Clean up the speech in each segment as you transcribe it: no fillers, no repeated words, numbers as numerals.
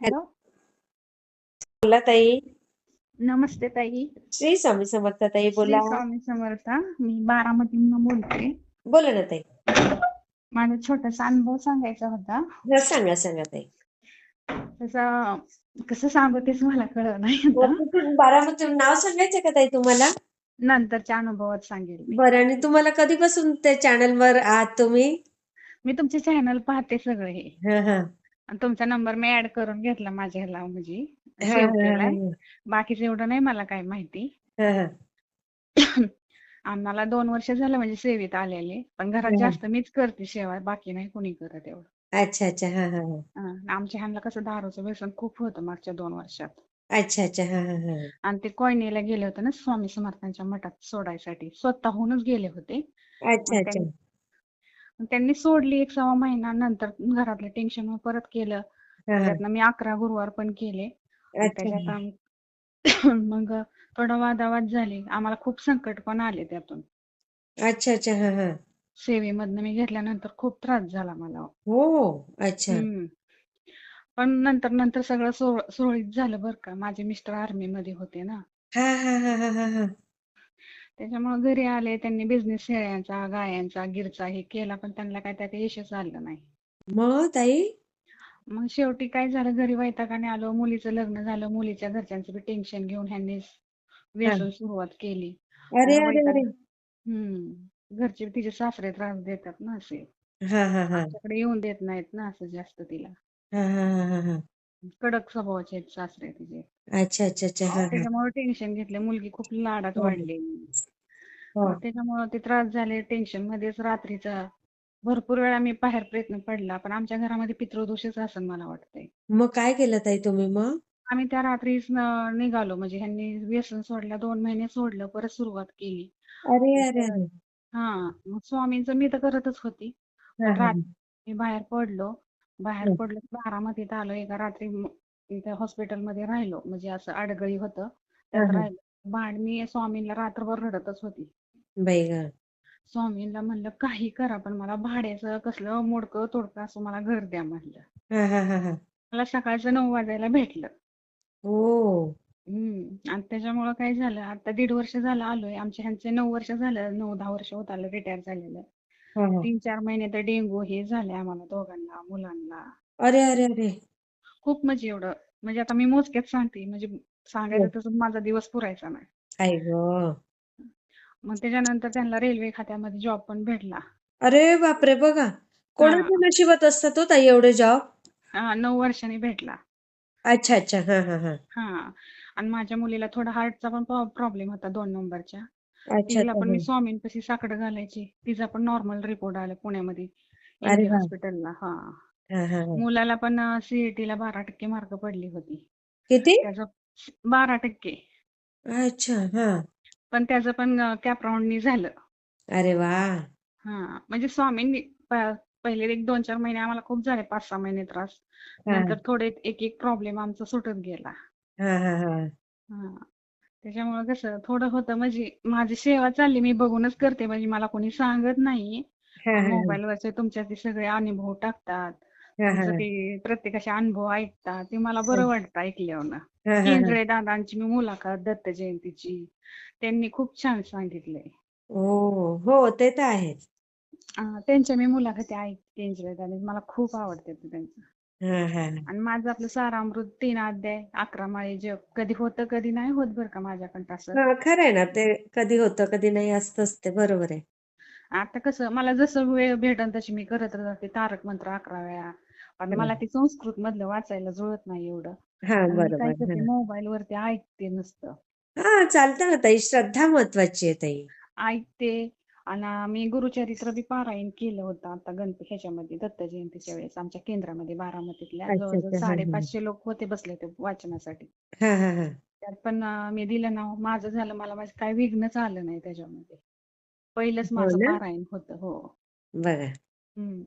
Hello, बोला ताई. नमस्ते ताई. श्री स्वामी समर्थ ताई, श्री बोला. स्वामी समर्थ. मी बारामतीहून बोलते. बोला ना ताई. माझा छोटासा अनुभव सांगायचा होता. हा, सांगा सांगा ताई. त्याचा कसं सांगू तेच मला कळलं नाही मग आता. कुठून, बारामतीतून नाव सांगायचं का ताई तुम्हाला? नंतरच्या अनुभवात सांगेल मी. बरं, आणि तुम्हाला कधीपासून त्या चॅनल वर आहात तुम्ही? मी तुमचे चॅनल पाहते सगळे हे. हा हा आणि तुमचा नंबर मी ऍड करून घेतला माझ्या ह्याला, म्हणजे हा सेव्ह हा केलाय. बाकीचं एवढं नाही मला काय माहिती. हा हा आम्हाला 2 वर्ष झालं म्हणजे सेवेत आलेले, पण घरात हा. जास्त मीच करते सेवा, बाकी नाही कोणी करत एवढं. अच्छा अच्छा, हा हा हा. आमच्या ह्यांना कसं दारूचं व्यसन खूप होतं मागच्या 2 वर्षात. अच्छा अच्छा, हा हा हा. आणि ते कोयनेला गेले होते ना स्वामी समर्थांच्या मठात सोडायसाठी, स्वतःहूनच गेले होते. अच्छा मग अच्छा. त्यांनी सोडली 1 सव्वा महिना, नंतर घरातलं टेन्शन परत केलं. हा मग हा. त्यातनं मी 11 गुरुवार पण केले. मग अच्छा त्याच्यात मग थोडं वादावाद झाले, आम्हाला खूप संकट पण आले त्यातून. अच्छा अच्छा, हा हा. सेवेमधनं मी घेतल्यानंतर खूप त्रास झाला मला. हो. अच्छा. हम्म. पण नंतर नंतर सगळं सुरळीत झालं बरं का. माझे मिस्टर आर्मी मध्ये होते ना, हा हा हा हा हा हा. त्याच्यामुळे घरी आले. त्यांनी बिझनेस शेळ्यांचा, गायांचा, गिरचा हे केला, पण त्यांना काय त्यात यशच आलं नाही. मग ताई? मग शेवटी काय झालं, घरी वैतागाने आलो. मुलीचं लग्न झालं, मुलीच्या घरच्यांचं बी टेन्शन घेऊन ह्यांनी हा. व्यसन सुरुवात केली. अरे मला अरे वैताग. अरे. घरचे तिचे सासरे त्रास देतात ना असे. हा हा हा आमच्याकडे येऊन देत नाहीत ना असं जास्त तिला. हा हा हा हा हा. कडक स्वभावाचे आहेत सासरे तिचे. अच्छा अच्छा अच्छा, हा हा. त्याच्यामुळे टेन्शन घेतलं. मुलगी खूप लाडात हो वाढली. हो. मग त्याच्यामुळे ते त्रास झाले. टेन्शन मध्येच रात्रीचा भरपूर वेळा मी बाहेर प्रयत्न पडला, पण आमच्या घरामध्ये पितृदोषच असेल मला वाटतंय. मग काय केलं ताई तुम्ही मग? आम्ही त्या रात्रीच निघालो, म्हणजे ह्यांनी व्यसन सोडलं, 2 महिने सोडलं, परत सुरुवात केली. अरे अरे परत अरे. हा मग स्वामींचं मी तर करतच होती. हा पण हा रात्री मी बाहेर हा. पडलो बारामतीत आलो. एका रात्री इथे हॉस्पिटलमध्ये राहिलो, म्हणजे असं आडगळी होतं हा त्यात हा. राहिलो. मी स्वामींना रात्रभर रडतच होती. बाई ग. स्वामींना म्हणलं काही करा, पण मला भाड्याचं कसलं मोडकं तोडकं असं मला घर द्या म्हणलं. हा हा हा हा. मला सकाळचं 9 वाजायला भेटलं. हो. आणि त्याच्यामुळं काय झालं, आता 1.5 वर्ष झालं आलोय. आमच्या ह्यांचे 9 वर्ष झालं, 9-10 वर्ष होत आलं रिटायर झालेलं. हा हा. 3-4 महिने तर डेंगू हे झाले आम्हाला दोघांना, मुलांना. अरे अरे अरे. खूप म्हणजे एवढं, म्हणजे आता मी मोजक्यात सांगते, म्हणजे सांगायचं हो. तसं माझा दिवस पुरायचा नाही. आई ग. मग त्याच्यानंतर त्यांना रेल्वे खात्यामध्ये जॉब पण भेटला. अरे बापरे, बघा. हा कोणाच्या नशिबात असतात हो ताई एवढे जॉब. हा 9 वर्षांनी भेटला. अच्छा अच्छा, हा हा हा. हा आणि माझ्या मुलीला थोडा हार्टचा पण प्रॉब्लेम होता 2 नंबरच्या. अच्छा तिला अच्छा, पण हा. मी स्वामींपाशी साकडं घालायची. तिचा पण नॉर्मल रिपोर्ट आला पुण्यामध्ये, अरे MD वा. हॉस्पिटलला. हा हा हा. मुलाला पण CET ला 12% मार्क पडली होती. किती? त्याचं 12%. अच्छा, हा. पण त्याचं पण कॅप राऊंडनी झालं. अरे वा. म्हणजे स्वामींनी पहिले 1-2-4 महिने आम्हाला खूप झाले, 5-6 महिने त्रास. हा नंतर थोडे एक एक प्रॉब्लेम आमचा सुटत गेला. हा हा हा हा त्याच्यामुळे कसं थोडं होतं, म्हणजे माझी सेवा चालली, मी बघूनच करते, म्हणजे मला कोणी सांगत नाही. हा पण हा मोबाईलवरचे तुमच्या ते सगळे अनुभव टाकतात, हा हा तुमचं हा ते प्रत्येकाचे अनुभव ऐकतात, ते मला हा बरं वाटतं ऐकल्यावर. हा हा हा. केंद्रे दादांची मी मुलाखत दत्त जयंतीची, त्यांनी खूप छान सांगितलंय. हो हो, ते तर आहेच. त्यांच्या मी मुलाखती ऐकते केंद्रे दादा, मला खूप आवडते त्यांचं. हा हा आणि माझं आपलं सारामृत 3 अध्याय, 11 माळे जप, कधी होतं कधी नाही होत बरं का माझ्याकडं असं. हा. खरं आहे ना, ते कधी होतं कधी नाही असतंच, ते बरोबर आहे. आता कसं मला जसं वेळ भेटेल तशी मी करत राहते. तारक मंत्र 11 वेळा. पण मला ते संस्कृत मधलं वाचायला जुळत नाही एवढं. हा, आणि मी काय बरोबर. करते, हा मोबाईल वरती ऐकते नुसतं. हा, चालतं ना ताई, श्रद्धा महत्वाची आहे ताई. ऐकते. आणि मी गुरुचरित्र बी पारायण केलं होतं आता ह्याच्यामध्ये दत्त जयंतीच्या वेळेस आमच्या केंद्रामध्ये बारामतीतल्या. अच्छा जवळजवळ अच्छा, हा 550 लोक होते बसले ते वाचनासाठी. हा हा हा. त्यात पण मी दिलं नाव माझं झालं, मला माझं काही विघ्नच आलं नाही त्याच्यामध्ये. पहिलंच हो माझं ना. पारायण होतं. हो. बघा, हम्म.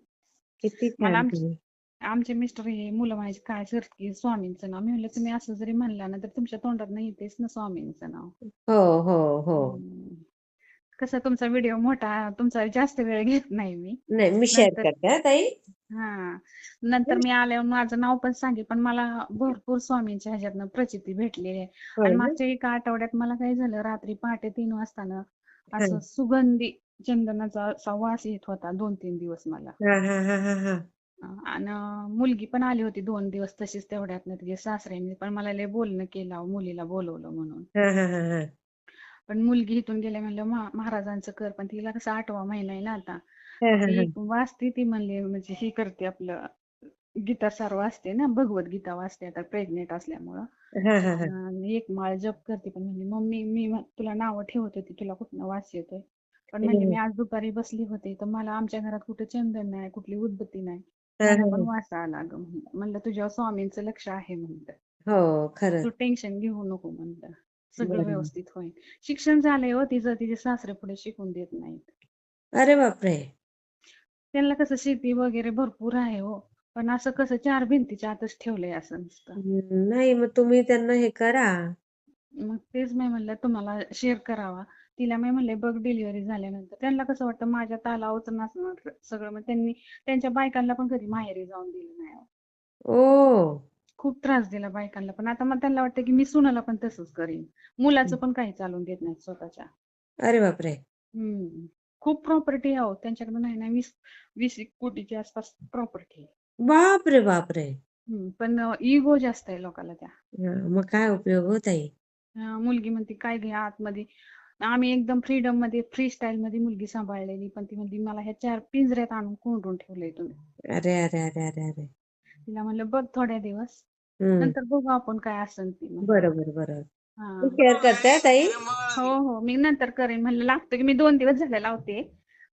किती मला छान तुम्ही. आमचे मिस्टर हे मुलं म्हणायचे काय की स्वामींचं नाव. मी म्हणलं तुम्ही असं जरी म्हणला ना तर तुमच्या तोंडात नाही येतेच ना स्वामींचं नाव. हो हो हो. हम्म. कसं तुमचा व्हिडिओ मोठा, तुमचा जास्त वेळ घेत नाही मी. नाही मी शेअर नंतर करते हा ताई. हा नंतर मी आल्यावर माझं नाव पण सांगेल, पण मला भरपूर स्वामींच्या ह्याच्यातनं प्रचिती भेटलेली आहे. होय आणि ना. मागच्या एका आठवड्यात मला काय झालं, रात्री पहाटे 3 वाजता ना हा असं सुगंधी चंदनाचा असा वास येत होता 2-3 दिवस मला. हा हा हा हा हा. आणि मुलगी पण आली होती 2 दिवस तशीच तेवढ्यातनं तिच्या सासऱ्यांनी पण मला लय बोलणं केलं अहो, मुलीला बोलवलं म्हणून. हा हा हा हा. पण मुलगी इथून गेल्या म्हणलं महाराजांचं कर, पण तिला कसं 8वा महिना आहे ना आता. हा मग हा ती हा. वाचते, ती म्हणली म्हणजे ही करते आपलं गीता सार वाचते ना, भगवद्गीता वाचते आता प्रेग्नेंट असल्यामुळं. हा हा हा. आणि एक माळ जप करते. पण म्हणली मम्मी तुला नावं ठेवत होती, तुला कुठनं वास येतोय. पण म्हणले हम्म. मी आज दुपारी बसली होते तर मला आमच्या घरात कुठं चंदन नाही, कुठली उदबत्ती नाही, हा मला हा पण हा. वास आला ग. म्हणलं तुझ्यावर स्वामींचं लक्ष आहे म्हणलं, हो खरंच. तू टेन्शन घेऊ नको म्हणलं, सगळं बरोबर. व्यवस्थित होईल. शिक्षण झालंय हो तिचं, तिचे सासरे पुढे शिकून देत नाहीत. अरे बापरे. त्यांना कसं शेती वगैरे भरपूर आहे हो, पण असं कसं 4 भिंतीच्या आतच ठेवलंय असं नुसतं. नाही मग तुम्ही त्यांना हे करा. मग तेच मी म्हणलं तुम्हाला शेअर करावा. तिला मी म्हणले बघ डिलिव्हरी झाल्यानंतर त्यांना कसं वाटतं माझ्या तालावच नसणार सगळं, मग त्यांनी त्यांच्या बायकांना पण कधी माहेरी जाऊन दिलं नाही अहो. ओ. खूप त्रास दिला बायकांना, पण आता मग त्यांना वाटतं की मी सुनाला पण तसंच करीन. मुलाचं पण काही चालून देत नाहीत स्वतःच्या. अरे बापरे. हम्म. खूप प्रॉपर्टी आहे अहो त्यांच्याकडे, नाही ना 20 कोटीच्या आसपास प्रॉपर्टी आहे. बापरे बापरे. पण इगो जास्त आहे लोकांना त्या. हा, मग काय उपयोग हो ताई. मुलगी म्हणते काय घे आतमध्ये. आम्ही एकदम फ्रीडम मध्ये फ्री स्टाईल मध्ये मुलगी सांभाळलेली, पण ती म्हणली मला ह्या 4 पिंजऱ्यात आणून कोंडून ठेवलंय तुम्ही. अरे अरे अरे अरे अरे. तिला म्हणलं बघ थोड्या दिवस, हम्म. नंतर बघू आपण काय असेल ती म्हणलं. बरोबर बरोबर. हा. मी शेअर करते हा ताई. हो हो मी नंतर करेन म्हणलं, लागतो की मी 2 दिवस झाले लावते,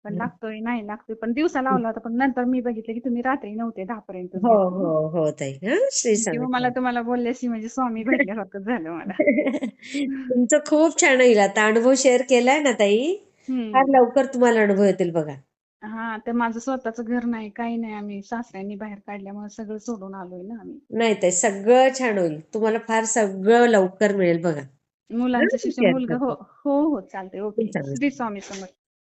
पण हम्म. लागतोय नाही लागतोय, पण दिवसा लावला होता, पण नंतर मी बघितलं की तुम्ही रात्री 9 ते 10 पर्यंतच हो घेता ना. हो हो ताई. हा श्री किंवा स्वामी मला समर्थ. तुम्हाला बोलल्याशी म्हणजे स्वामी भेटल्यासारखं झालं मला. तुमचं खूप छान होईल. आता अनुभव शेअर केलाय ना ताई, फार हम्म. लवकर तुम्हाला अनुभव येतील बघा. हा तर माझं स्वतःचं घर नाही, काही नाही. आम्ही सासऱ्यांनी बाहेर काढल्यामुळे सगळं सोडून आलोय ना आम्ही. नाही ताई, सगळं छान होईल. तुम्हाला फार सगळं लवकर मिळेल बघा. हा मुलांचं मी शिक्षण, शेअर मुलगा हो करते. हो हो चालतंय, खूप ओके. चांगलं. श्री स्वामी समर्थ.